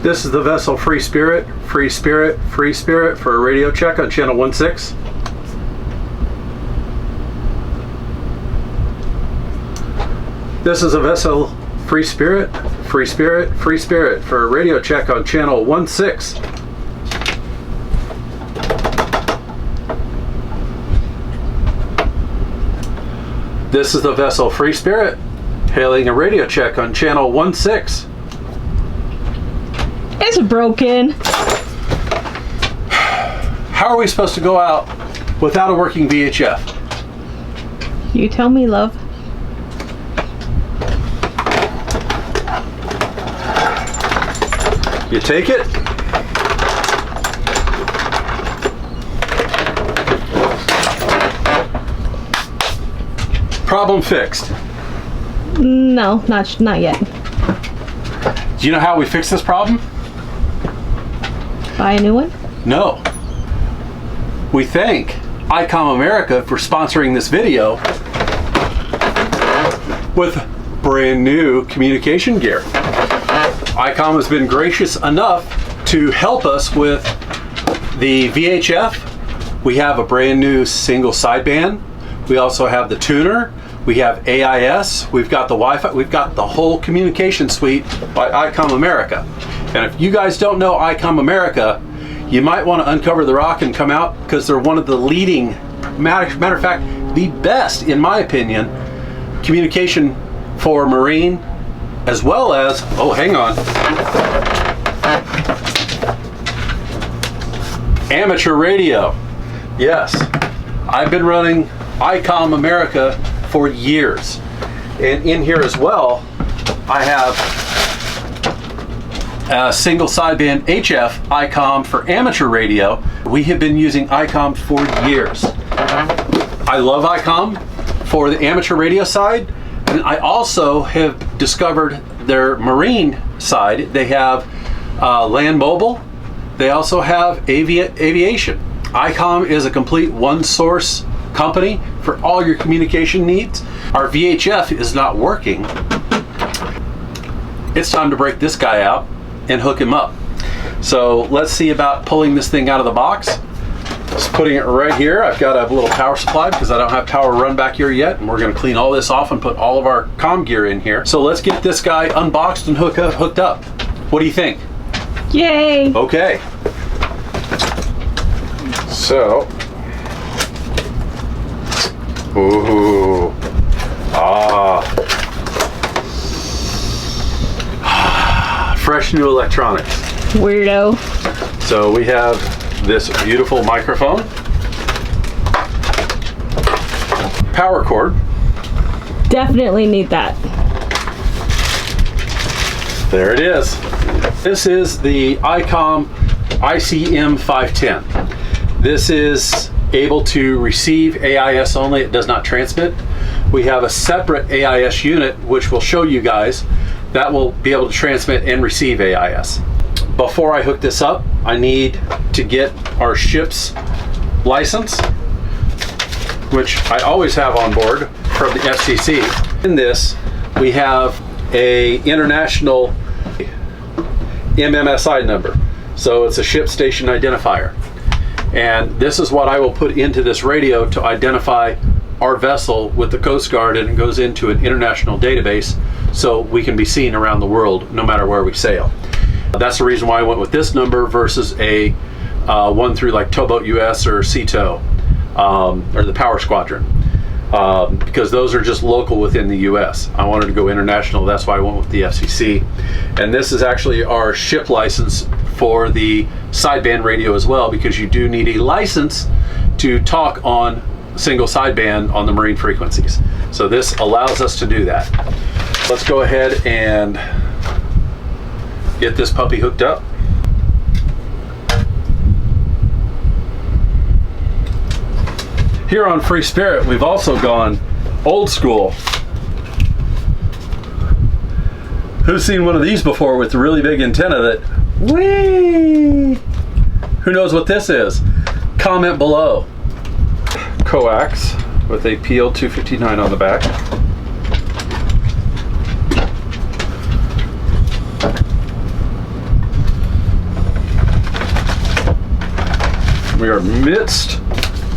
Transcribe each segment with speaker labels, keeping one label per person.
Speaker 1: This is the vessel Free Spirit for a radio check on channel 16. This is a vessel Free Spirit for a radio check on channel 16. This is the vessel Free Spirit hailing a radio check on channel 16.
Speaker 2: It's broken.
Speaker 1: How are we supposed to go out without a working VHF?
Speaker 2: You tell me, love.
Speaker 1: You take it. Problem fixed.
Speaker 2: No, not yet.
Speaker 1: Do you know how we fix this problem?
Speaker 2: Buy a new one?
Speaker 1: No. We thank Icom America for sponsoring this video with brand new communication gear. Icom has been gracious enough to help us with the VHF. We have a brand new single sideband. We also have the tuner. We have AIS. We've got the Wi-Fi. We've got the whole communication suite by Icom America. And if you guys don't know Icom America, you might want to uncover the rock and come out, because they're one of the leading, matter of fact, the best, in my opinion, communication for marine, as well as, oh, hang on, amateur radio. Yes, I've been running Icom America for years. And in here as well, I have a single sideband HF Icom for amateur radio. We have been using Icom for years. I love Icom for the amateur radio side, and I also have discovered their marine side. They have land mobile. They also have aviation. Icom is a complete one source company for all your communication needs. Our VHF is not working. It's time to break this guy out and hook him up. So let's see about pulling this thing out of the box. Just putting it right here. I've got a little power supply because I don't have power run back here yet, and we're going to clean all this off and put all of our comm gear in here. So let's get this guy unboxed and hooked up. What do you think?
Speaker 2: Yay!
Speaker 1: Okay. So, ooh, fresh new electronics.
Speaker 2: Weirdo.
Speaker 1: So we have this beautiful microphone, power cord.
Speaker 2: Definitely need that.
Speaker 1: There it is. This is the Icom ICM 510. This is able to receive AIS only. It does not transmit. We have a separate AIS unit, which we'll show you guys, that will be able to transmit and receive AIS. Before I hook this up, I need to get our ship's license, which I always have on board from the FCC. In this, we have a international MMSI number. So it's a ship station identifier. And this is what I will put into this radio to identify our vessel with the Coast Guard, and it goes into an international database so we can be seen around the world no matter where we sail. That's the reason why I went with this number versus a one through like Towboat US or CTO or the Power Squadron, because those are just local within the US. I wanted to go international, that's why I went with the FCC. And this is actually our ship license for the sideband radio as well, because you do need a license to talk on single sideband on the marine frequencies. So this allows us to do that. Let's go ahead and get this puppy hooked up. Here on Free Spirit, we've also gone old school. Who's seen one of these before with the really big antenna that, whee! Who knows what this is? Comment below. Coax with a PL259 on the back. We are amidst,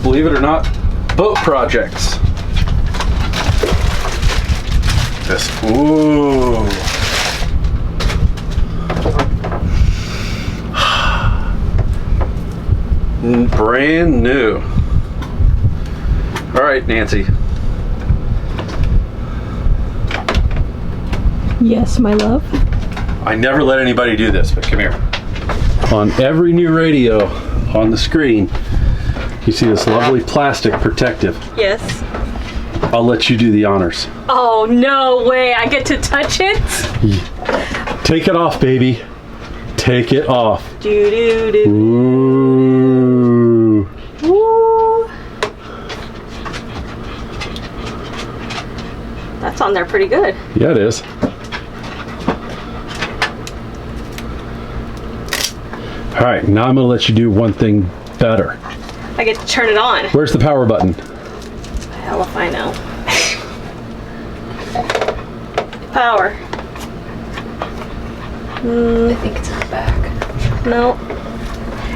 Speaker 1: believe it or not, boat projects. This, ooh. Brand new. All right, Nancy.
Speaker 2: Yes, my love.
Speaker 1: I never let anybody do this, but come here. On every new radio on the screen, you see this lovely plastic protective.
Speaker 2: Yes.
Speaker 1: I'll let you do the honors.
Speaker 2: Oh, no way. I get to touch it?
Speaker 1: Take it off, baby. Take it off.
Speaker 2: Do-do-do.
Speaker 1: Ooh.
Speaker 2: Ooh. That's on there pretty good.
Speaker 1: Yeah, it is. All right, now I'm gonna let you do one thing better.
Speaker 2: I get to turn it on.
Speaker 1: Where's the power button?
Speaker 2: Hell if I know. Power.
Speaker 3: I think it's in the back.
Speaker 2: No.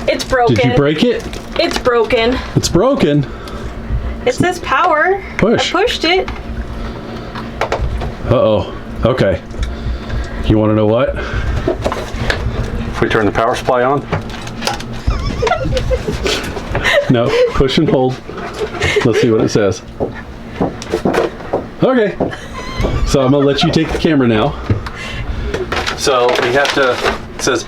Speaker 2: It's broken.
Speaker 1: Did you break it?
Speaker 2: It's broken.
Speaker 1: It's broken.
Speaker 2: It says power.
Speaker 1: Push.
Speaker 2: I pushed it.
Speaker 1: Uh-oh. Okay. You want to know what? If we turn the power supply on? No. Push and hold. Let's see what it says. Okay. So I'm going to let you take the camera now. So we have to, it says,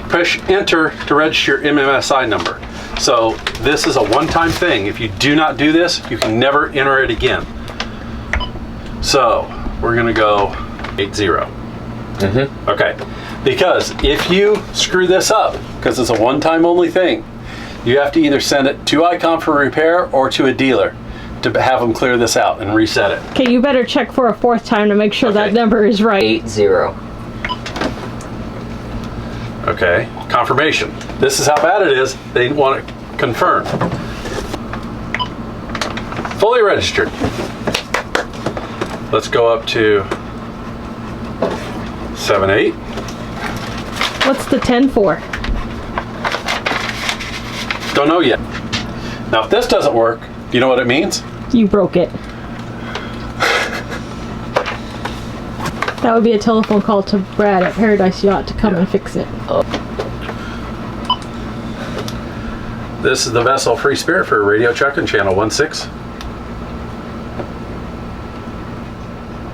Speaker 1: push enter to register your MMSI number. So this is a one-time thing. If you do not do this, you can never enter it again. So we're gonna go 80. Okay, because if you screw this up, because it's a one-time only thing, you have to either send it to Icom for repair or to a dealer to have them clear this out and reset it.
Speaker 2: Okay, you better check for a fourth time to make sure
Speaker 1: Okay.
Speaker 2: that number is right.
Speaker 3: 80.
Speaker 1: Okay, confirmation. This is how bad it is. They want it confirmed. Fully registered. Let's go up to 78.
Speaker 2: What's the 10 for?
Speaker 1: Don't know yet. Now, if this doesn't work, you know what it means?
Speaker 2: You broke it. That would be a telephone call to Brad at Paradise Yacht to come and fix it.
Speaker 1: This is the vessel Free Spirit for radio check on channel 16.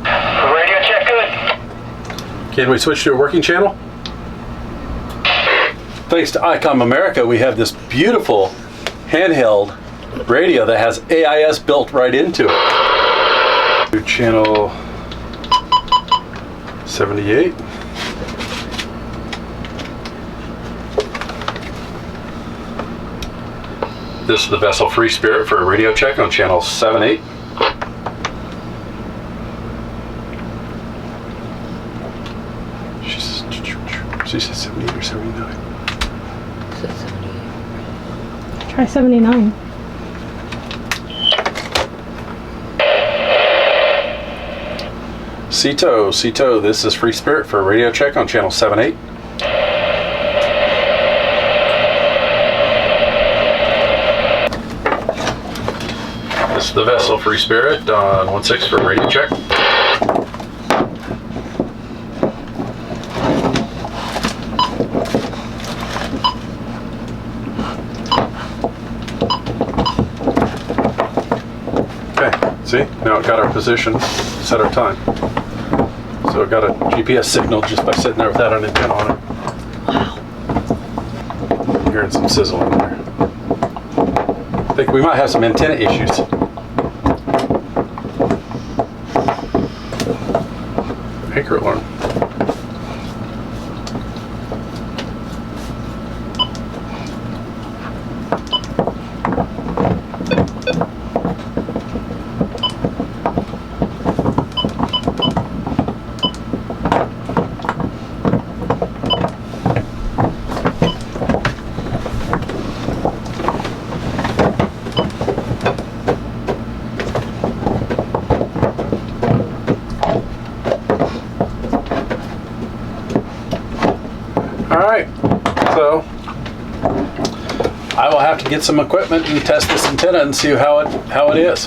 Speaker 4: Radio check good.
Speaker 1: Can we switch to a working channel? Thanks to Icom America, we have this beautiful handheld radio that has AIS built right into it. To channel 78. This is the vessel Free Spirit for a radio check on channel 78. She said 78 or 79.
Speaker 3: Is it 78?
Speaker 2: Try 79.
Speaker 1: Cito, this is Free Spirit for a radio check on channel 78. This is the vessel Free Spirit on 16 for a radio check. Okay, see? Now it got our position, set our time. So it got a GPS signal just by sitting there without an antenna on it. Wow. I'm hearing some sizzling there. I think we might have some antenna issues. Anchor alarm. I will have to get some equipment and test this antenna and see how it is.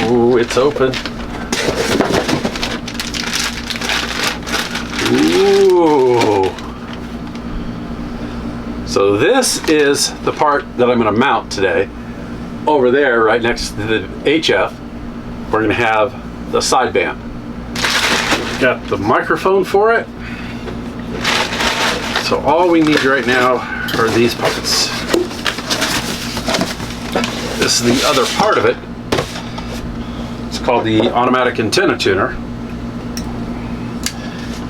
Speaker 1: Ooh, it's open. Ooh. So this is the part that I'm going to mount today. Over there, right next to the HF, we're going to have the sideband. Got the microphone for it. So all we need right now are these parts. This is the other part of it. It's called the automatic antenna tuner.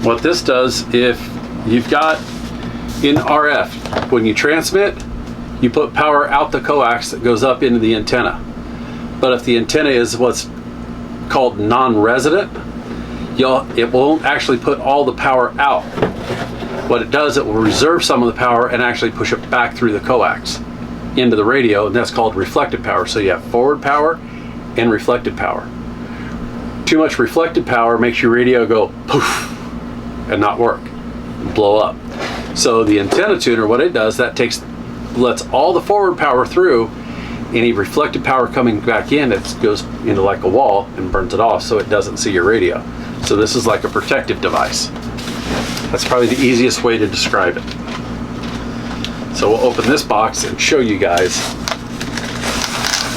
Speaker 1: What this does, if you've got in RF, when you transmit, you put power out the coax that goes up into the antenna. But if the antenna is what's called non-resident, it won't actually put all the power out. What it does, it will reserve some of the power and actually push it back through the coax into the radio, and that's called reflected power. So you have forward power and reflected power. Too much reflected power makes your radio go poof and not work, blow up. So the antenna tuner, what it does, that lets all the forward power through. Any reflected power coming back in, it goes into like a wall and burns it off so it doesn't see your radio. So this is like a protective device. That's probably the easiest way to describe it. So we'll open this box and show you guys.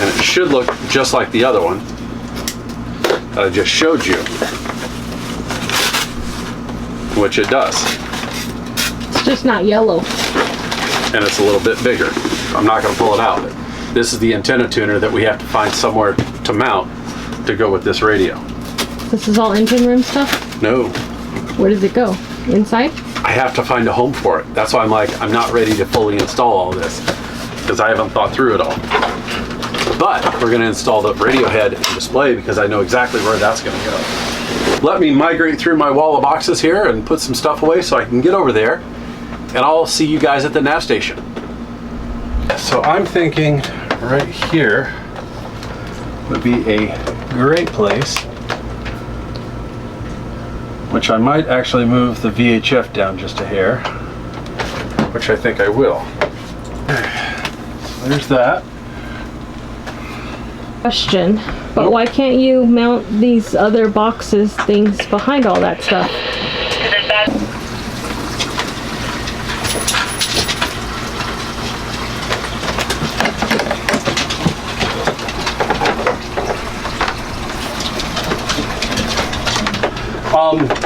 Speaker 1: And it should look just like the other one that I just showed you, which it does.
Speaker 2: It's just not yellow.
Speaker 1: And it's a little bit bigger. I'm not going to pull it out. This is the antenna tuner that we have to find somewhere to mount to go with this radio.
Speaker 2: This is all engine room stuff?
Speaker 1: No.
Speaker 2: Where does it go? Inside?
Speaker 1: I have to find a home for it. That's why I'm not ready to fully install all this, because I haven't thought through it all. But we're going to install the radio head and display because I know exactly where that's going to go. Let me migrate through my wall of boxes here and put some stuff away so I can get over there, and I'll see you guys at the nav station. So I'm thinking right here would be a great place, which I might actually move the VHF down just a hair, which I think I will. So there's that.
Speaker 2: Question, but why can't you mount these other boxes, things behind all that stuff?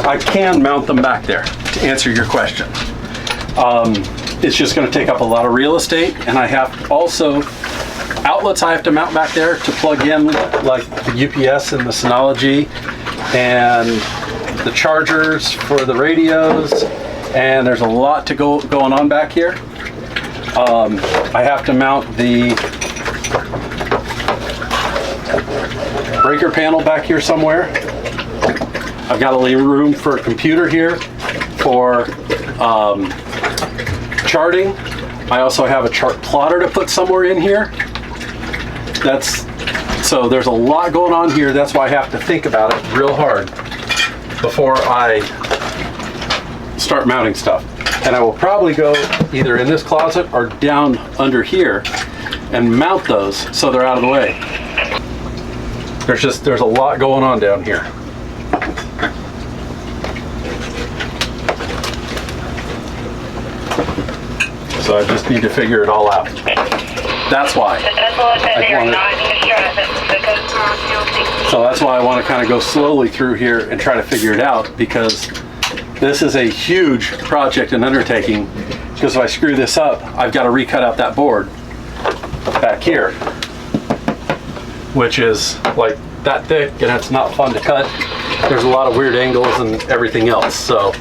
Speaker 1: I can mount them back there, to answer your question. It's just going to take up a lot of real estate, and I have also outlets I have to mount back there to plug in, like the UPS and the Synology and the chargers for the radios, and there's a lot to going on back here. I have to mount the breaker panel back here somewhere. I've got to leave room for a computer here for charting. I also have a chart plotter to put somewhere in here. So there's a lot going on here. That's why I have to think about it real hard before I start mounting stuff. And I will probably go either in this closet or down under here and mount those so they're out of the way. There's a lot going on down here. So I just need to figure it all out. That's why. So that's why I want to kind of go slowly through here and try to figure it out, because this is a huge project and undertaking. Because if I screw this up, I've got to recut out that board back here, which is like that thick, and it's not fun to cut. There's a lot of weird angles and everything else. So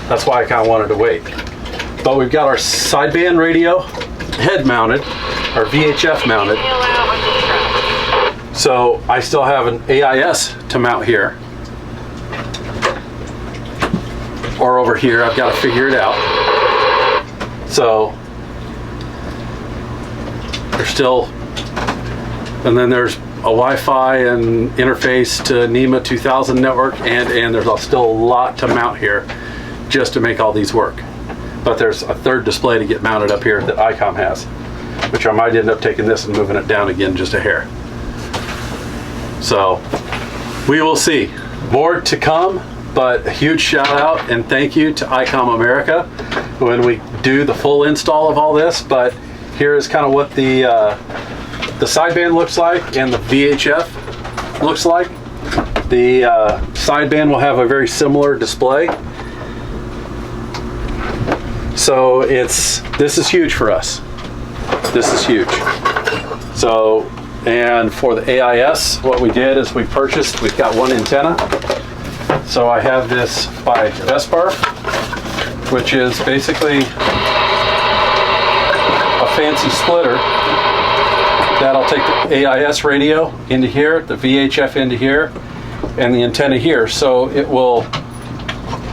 Speaker 1: that's why I kind of wanted to wait. But we've got our sideband radio head mounted, our VHF mounted. So I still have an AIS to mount here. Or over here, I've got to figure it out. So there's still, and then there's a Wi-Fi and interface to NEMA 2000 network, and there's still a lot to mount here just to make all these work. but there's a third display to get mounted up here that Icom has, which I might end up taking this and moving it down again just a hair. So we will see. More to come, but a huge shout out and thank you to Icom America when we do the full install of all this. But here is kind of what the sideband looks like and the VHF looks like. The sideband will have a very similar display. So this is huge for us. This is huge. So, and for the AIS, what we did is we've got one antenna. So I have this by Vespar, which is basically a fancy splitter that'll take the AIS radio into here, the VHF into here, and the antenna here. So it will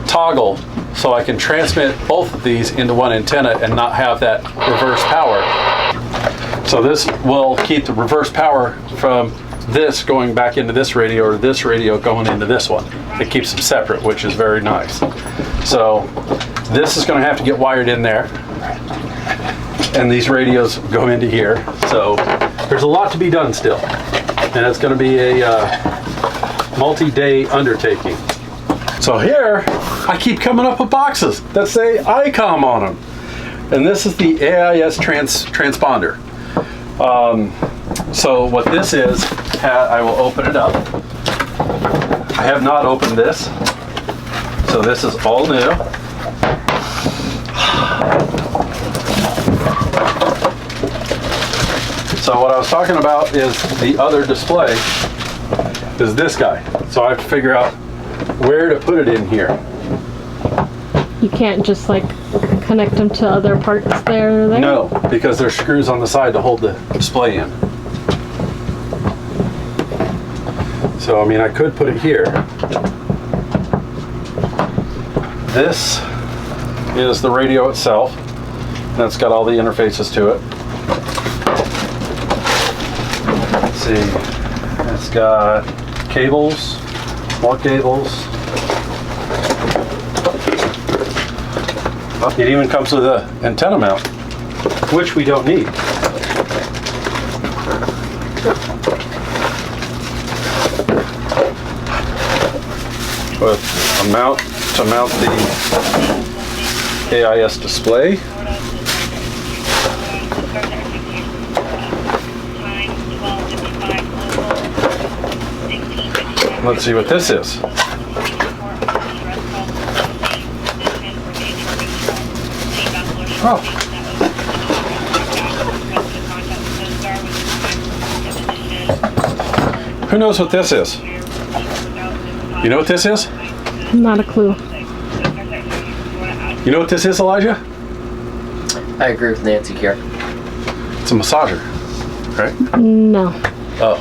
Speaker 1: toggle so I can transmit both of these into one antenna and not have that reverse power. So this will keep the reverse power from this going back into this radio or this radio going into this one. It keeps them separate, which is very nice. So this is going to have to get wired in there, and these radios go into here. So there's a lot to be done still, and it's going to be a multi-day undertaking. So here I keep coming up with boxes that say Icom on them, and this is the AIS transponder. So what this is, I will open it up. I have not opened this, so this is all new. So what I was talking about is the other display is this guy. So I have to figure out where to put it in here.
Speaker 2: You can't just like connect them to other parts there?
Speaker 1: No, because there's screws on the side to hold the display in. So I mean, I could put it here. This is the radio itself. That's got all the interfaces to it. Let's see, it's got cables, more cables. It even comes with an antenna mount, which we don't need. With a mount to mount the AIS display. Let's see what this is. Oh. Who knows what this is? You know what this is?
Speaker 2: Not a clue.
Speaker 1: You know what this is, Elijah?
Speaker 3: I agree with Nancy here.
Speaker 1: It's a massager, right?
Speaker 2: No.
Speaker 1: Oh.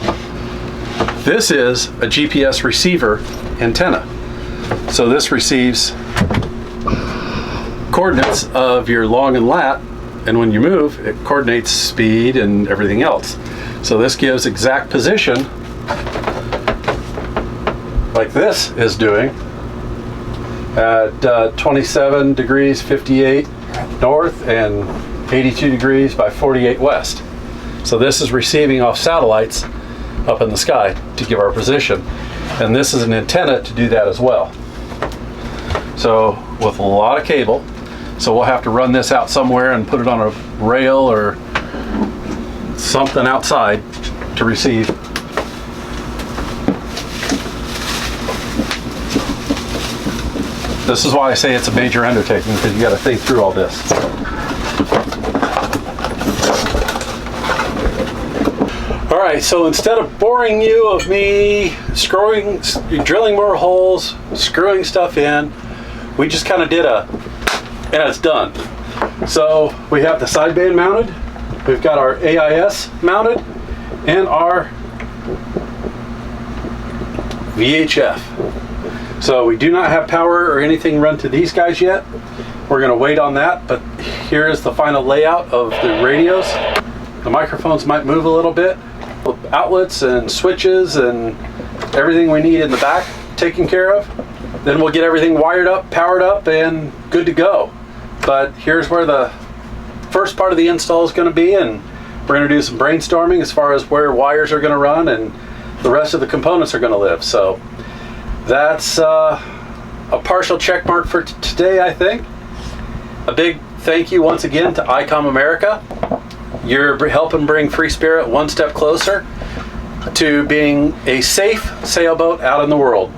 Speaker 1: This is a GPS receiver antenna. So this receives coordinates of your long and lat, and when you move, it coordinates speed and everything else. So this gives exact position, like this is doing, at 27 degrees 58 north and 82 degrees by 48 west. So this is receiving off satellites up in the sky to give our position, and this is an antenna to do that as well. So with a lot of cable, so we'll have to run this out somewhere and put it on a rail or something outside to receive. This is why I say it's a major undertaking, because you got to think through all this. All right, so instead of boring you of me drilling more holes, screwing stuff in, we just kind of did and it's done. So we have the sideband mounted, we've got our AIS mounted, and our VHF. So we do not have power or anything run to these guys yet. We're going to wait on that, but here is the final layout of the radios. The microphones might move a little bit. Outlets and switches and everything we need in the back taken care of. Then we'll get everything wired up, powered up, and good to go. but here's where the first part of the install is going to be, and we're going to do some brainstorming as far as where wires are going to run and the rest of the components are going to live. So that's a partial check mark for today, I think. A big thank you once again to Icom America. You're helping bring Free Spirit one step closer to being a safe sailboat out in the world.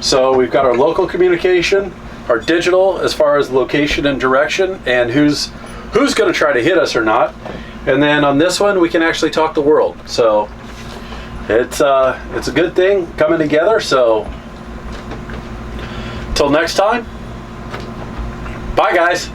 Speaker 1: So we've got our local communication, our digital as far as location and direction, and who's going to try to hit us or not. And then on this one, we can actually talk the world. So it's a good thing coming together. So till next time, bye guys.